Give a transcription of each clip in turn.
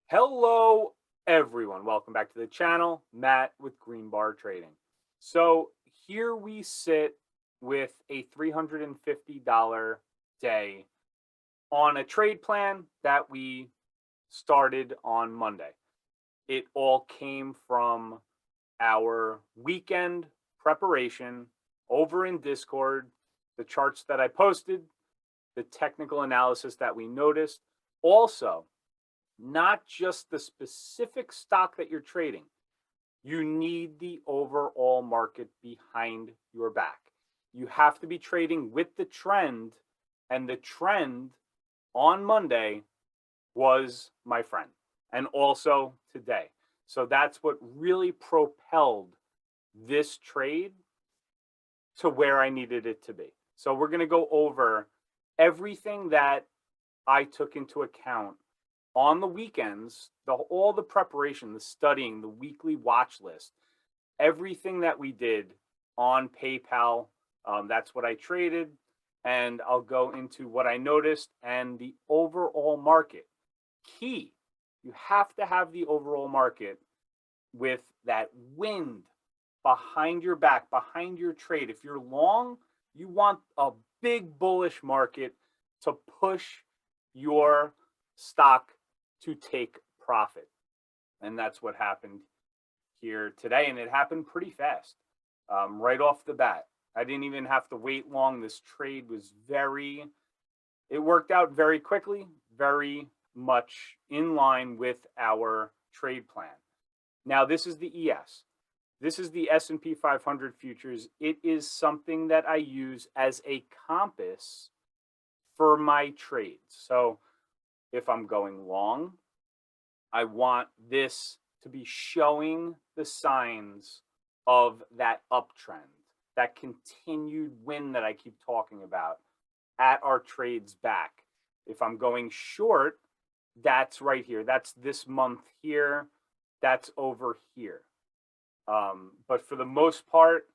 Hello, everyone. Welcome back to the channel. Matt with Green Bar Trading. So here we sit with a $350 day on a trade plan that we started on Monday. It all came from our weekend preparation over in Discord, the charts that I posted, the technical analysis that we noticed. Also, not just the specific stock that you're trading. You need the overall market behind your back. You have to be trading with the trend, and the trend on Monday was my friend, and also today. So that's what really propelled this trade to where I needed it to be. So we're going to go over everything that I took into account on the weekends, all the preparation, the studying, the weekly watch list, everything that we did on PayPal. That's what I traded. And I'll go into what I noticed and the overall market. Key, you have to have the overall market with that wind behind your back, behind your trade. If you're long, you want a big bullish market to push your stock to take profit. And that's what happened here today. And it happened pretty fast, right off the bat. I didn't even have to wait long. This trade was it worked out very quickly, very much in line with our trade plan. Now, this is the ES. This is the S&P 500 futures. It is something that I use as a compass for my trades. So if I'm going long, I want this to be showing the signs of that uptrend, that continued win that I keep talking about at our trades back. If I'm going short, that's right here. That's this month here. That's over here. But for the most part,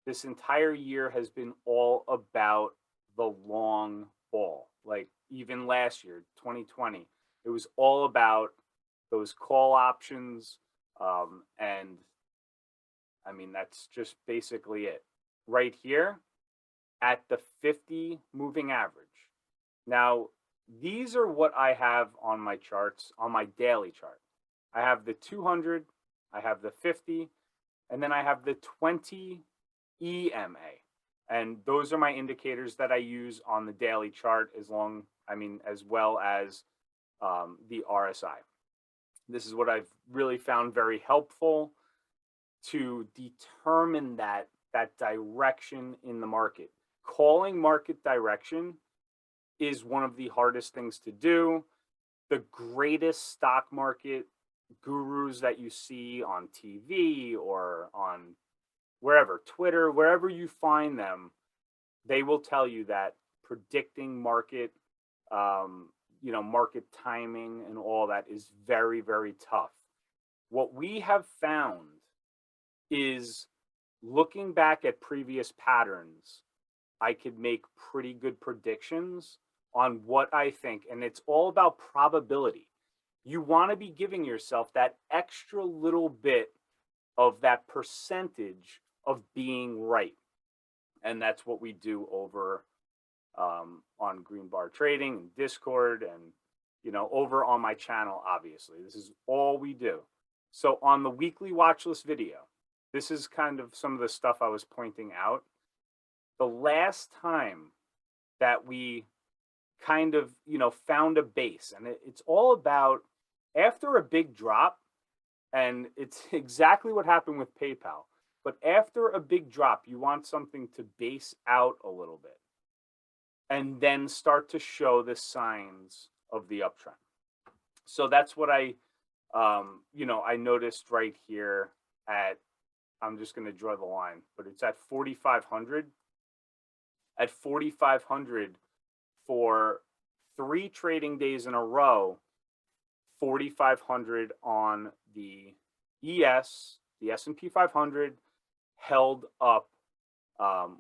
this entire year has been all about the long ball. Like even last year, 2020, it was all about those call options. And I mean, that's just basically it. Right here at the 50 moving average. Now, these are what I have on my charts, on my daily chart. I have the 200, I have the 50, and then I have the 20 EMA. And those are my indicators that I use on the daily chart as well as the RSI. This is what I've really found very helpful to determine that direction in the market. Calling market direction is one of the hardest things to do. The greatest stock market gurus that you see on TV or on wherever, Twitter, wherever you find them, they will tell you that predicting market, market timing and all that is very, very tough. What we have found is looking back at previous patterns, I could make pretty good predictions on what I think, and it's all about probability. You want to be giving yourself that extra little bit of that percentage of being right. And that's what we do over on Green Bar Trading and Discord and, over on my channel, obviously. This is all we do. So on the weekly watch list video, this is kind of some of the stuff I was pointing out. The last time that we kind of, found a base, and it's all about after a big drop, and it's exactly what happened with PayPal. But after a big drop, you want something to base out a little bit and then start to show the signs of the uptrend. So that's what I noticed right here I'm just going to draw the line, but it's at 4,500. At 4,500 for 3 trading days in a row, 4,500 on the ES, the S&P 500, held up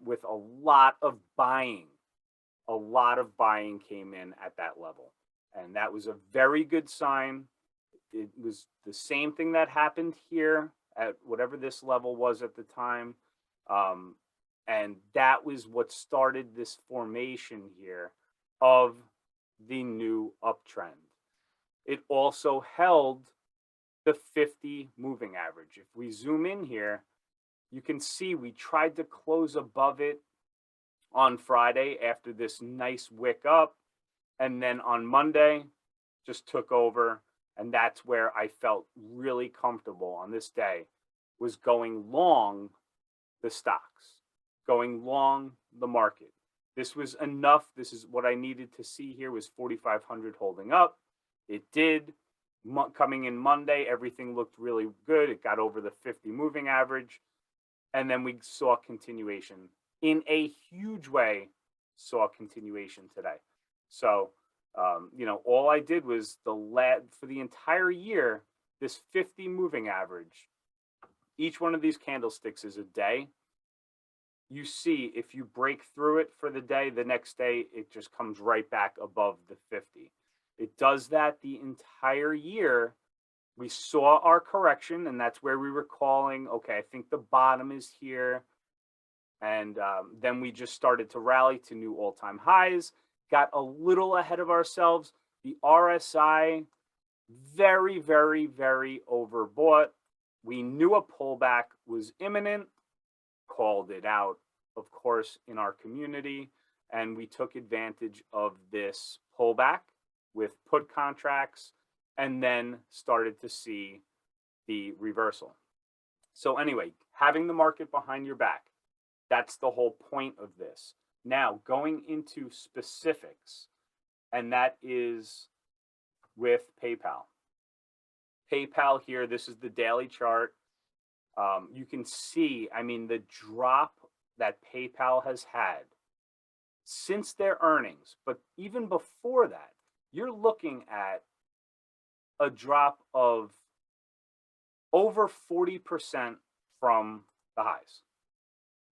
with a lot of buying. A lot of buying came in at that level. And that was a very good sign. it was the same thing that happened here at whatever this level was at the time. Um, and that was what started this formation here of the new uptrend. It also held the 50 moving average. If we zoom in here, you can see we tried to close above it on Friday after this nice wick up. And then on Monday, just took over. And that's where I felt really comfortable on this day, was going long the stocks, going long the market. This was enough. This is what I needed to see here, was 4,500 holding up. It did. Coming in Monday, everything looked really good. It got over the 50 moving average. And then we saw continuation in a huge way, saw a continuation today. So, all I did was for the entire year, this 50 moving average, each one of these candlesticks is a day. You see, if you break through it for the day, the next day, it just comes right back above the 50. It does that the entire year. We saw our correction, and that's where we were calling, okay, I think the bottom is here. And then we just started to rally to new all-time highs, got a little ahead of ourselves. The RSI, very, very, very overbought. We knew a pullback was imminent, called it out, of course, in our community, and we took advantage of this pullback with put contracts, and then started to see the reversal. So anyway, having the market behind your back, that's the whole point of this. Now, going into specifics, and that is with PayPal. PayPal here, this is the daily chart. You can see, I mean, the drop that PayPal has had since their earnings, but even before that, you're looking at a drop of over 40% from the highs.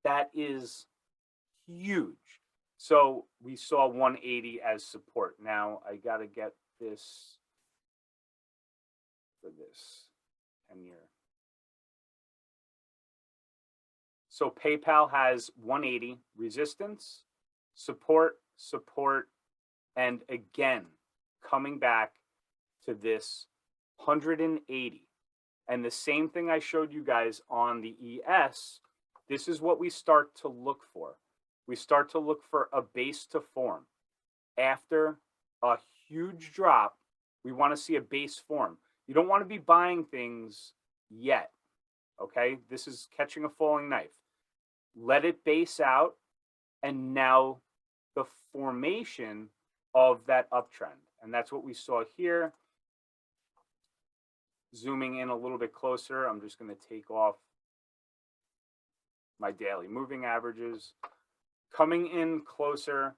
That is huge. So we saw 180 as support. Now I got to get this for this 10-year. So PayPal has 180 resistance, support, and again, coming back to this 180. And the same thing I showed you guys on the ES, this is what we start to look for. We start to look for a base to form. After a huge drop, we want to see a base form. You don't want to be buying things yet, okay? This is catching a falling knife. Let it base out, and now the formation of that uptrend. And that's what we saw here. Zooming in a little bit closer, I'm just going to take off my daily moving averages. Coming in closer,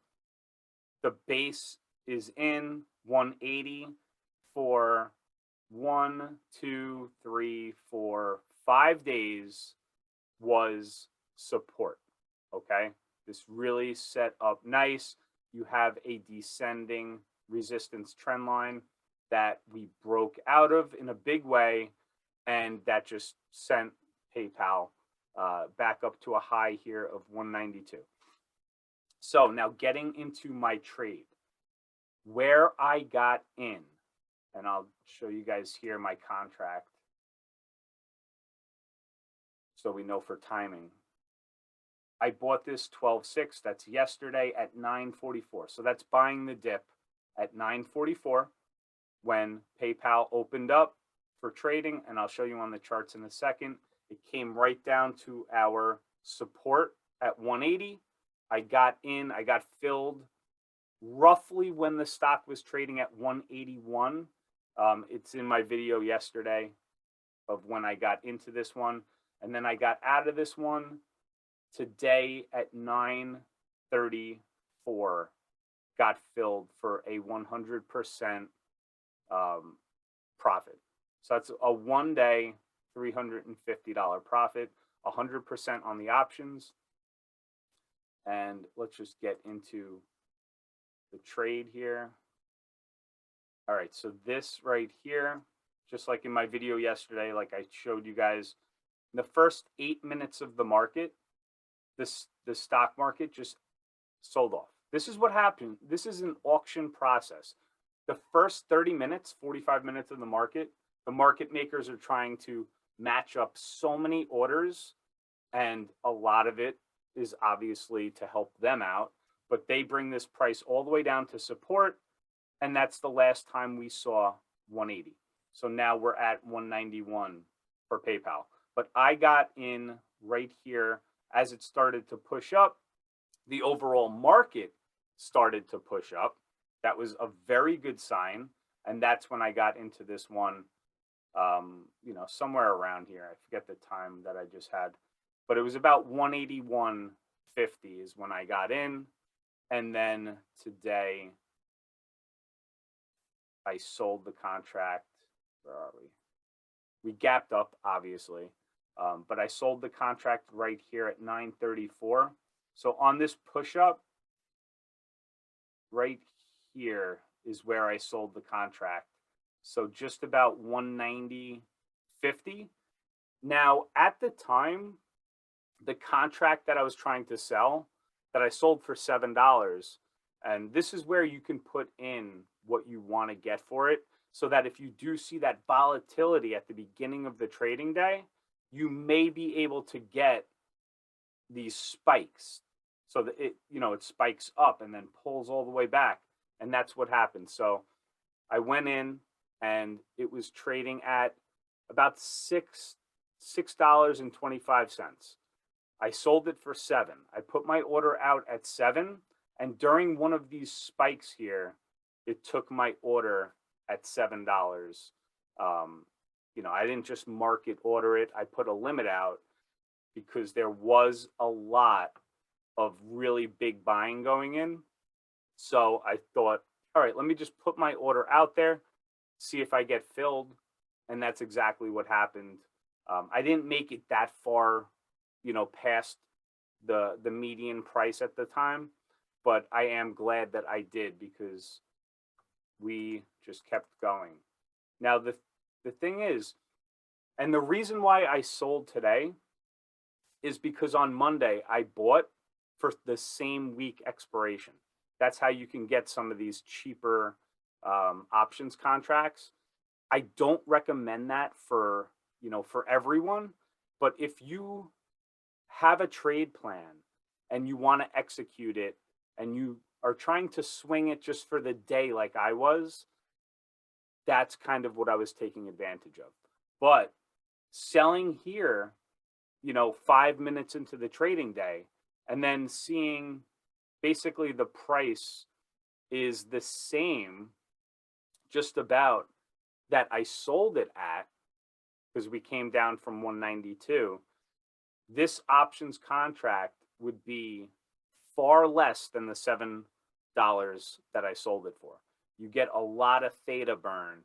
the base is in 180 for 1, 2, 3, 4, 5 days was support. Okay, this really set up nice. You have a descending resistance trend line that we broke out of in a big way, and that just sent PayPal back up to a high here of 192. So now getting into my trade, where I got in, and I'll show you guys here my contract so we know for timing. I bought this 12.6, that's yesterday at 9.44. So that's buying the dip at 9.44 when PayPal opened up for trading, and I'll show you on the charts in a second. It came right down to our support at 180. I got in, I got filled roughly when the stock was trading at 181. It's in my video yesterday of when I got into this one. And then I got out of this one today at 9:34, got filled for a 100% profit. So that's a 1 day $350 profit, 100% on the options. And let's just get into the trade here. All right, so this right here, just like in my video yesterday, like I showed you guys, in the first 8 minutes of the market, the stock market just sold off. This is what happened. This is an auction process. The first 30 minutes, 45 minutes of the market makers are trying to match up so many orders, and a lot of it is obviously to help them out, but they bring this price all the way down to support, and that's the last time we saw 180. So now we're at 191 for PayPal. But I got in right here as it started to push up. The overall market started to push up. That was a very good sign. And that's when I got into this one, somewhere around here. I forget the time that I just had, but it was about 181.50 is when I got in. And then today I sold the contract. Where are we? We gapped up, obviously, but I sold the contract right here at 934. So on this push up, right here is where I sold the contract. So just about 190.50. Now, at the time, the contract that I was trying to sell, that I sold for $7, and this is where you can put in what you want to get for it, so that if you do see that volatility at the beginning of the trading day, you may be able to get these spikes, so that it spikes up and then pulls all the way back. And that's what happened. So I went in and it was trading at about $6.25. I sold it for $7. I put my order out at $7, and during one of these spikes here, it took my order at $7. I didn't just market order it. I put a limit out because there was a lot of really big buying going in. So I thought, all right, let me just put my order out there, see if I get filled. And that's exactly what happened. I didn't make it that far, past the median price at the time, but I am glad that I did, because we just kept going. Now, the thing is, and the reason why I sold today is because on Monday I bought for the same week expiration. That's how you can get some of these cheaper options contracts. I don't recommend that for everyone, but if you have a trade plan and you want to execute it and you are trying to swing it just for the day like I was, that's kind of what I was taking advantage of. But selling here, 5 minutes into the trading day, and then seeing basically the price is the same, just about, that I sold it at, because we came down from 192, this options contract would be far less than the $7 that I sold it for. You get a lot of theta burn,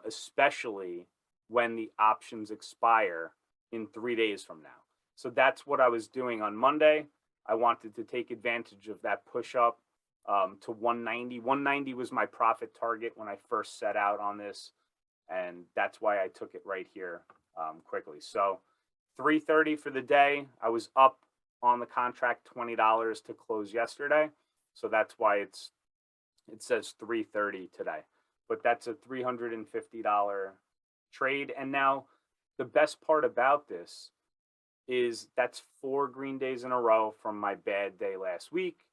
especially when the options expire in 3 days from now. So that's what I was doing on Monday. I wanted to take advantage of that push up to 190. 190 was my profit target when I first set out on this, and that's why I took it right here quickly. So 330 for the day. I was up on the contract $20 to close yesterday, so that's why it says 330 today. But that's a $350 trade. And now the best part about this is that's 4 green days in a row from my bad day last week.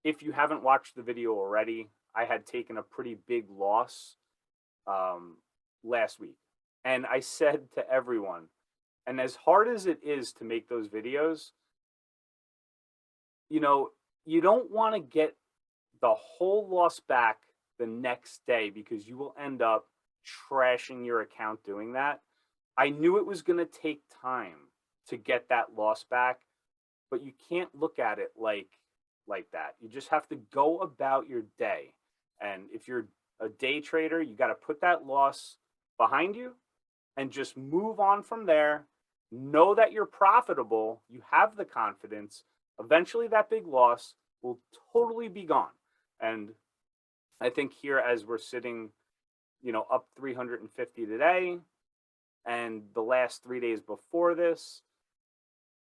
If you haven't watched the video already, I had taken a pretty big loss last week. And I said to everyone, and as hard as it is to make those videos, you don't want to get the whole loss back the next day, because you will end up trashing your account doing that. I knew it was going to take time to get that loss back, but you can't look at it like that. You just have to go about your day. And if you're a day trader, you got to put that loss behind you and just move on from there. Know that you're profitable. You have the confidence. Eventually that big loss will totally be gone. And I think here, as we're sitting, up 350 today. And the last 3 days before this,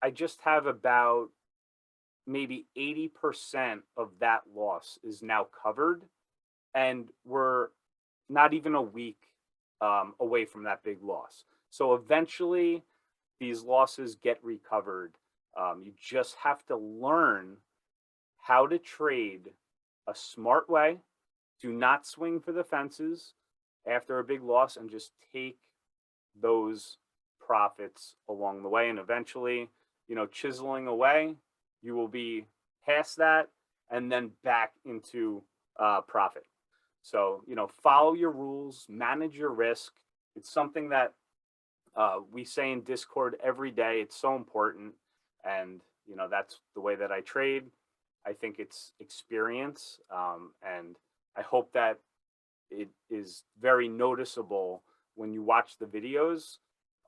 I just have about maybe 80% of that loss is now covered. And we're not even a week away from that big loss. So eventually, these losses get recovered. You just have to learn how to trade a smart way. Do not swing for the fences after a big loss and just take those profits along the way. And eventually, chiseling away, you will be past that and then back into profit. So, follow your rules, manage your risk. It's something that we say in Discord every day. It's so important. And, that's the way that I trade. I think it's experience. And I hope that it is very noticeable when you watch the videos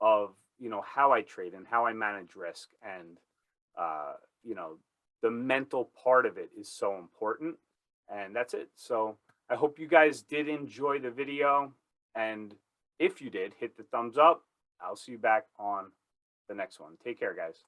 of, how I trade and how I manage risk. And, uh, you know, the mental part of it is so important. And that's it. So I hope you guys did enjoy the video. And if you did, hit the thumbs up. I'll see you back on the next one. Take care, guys.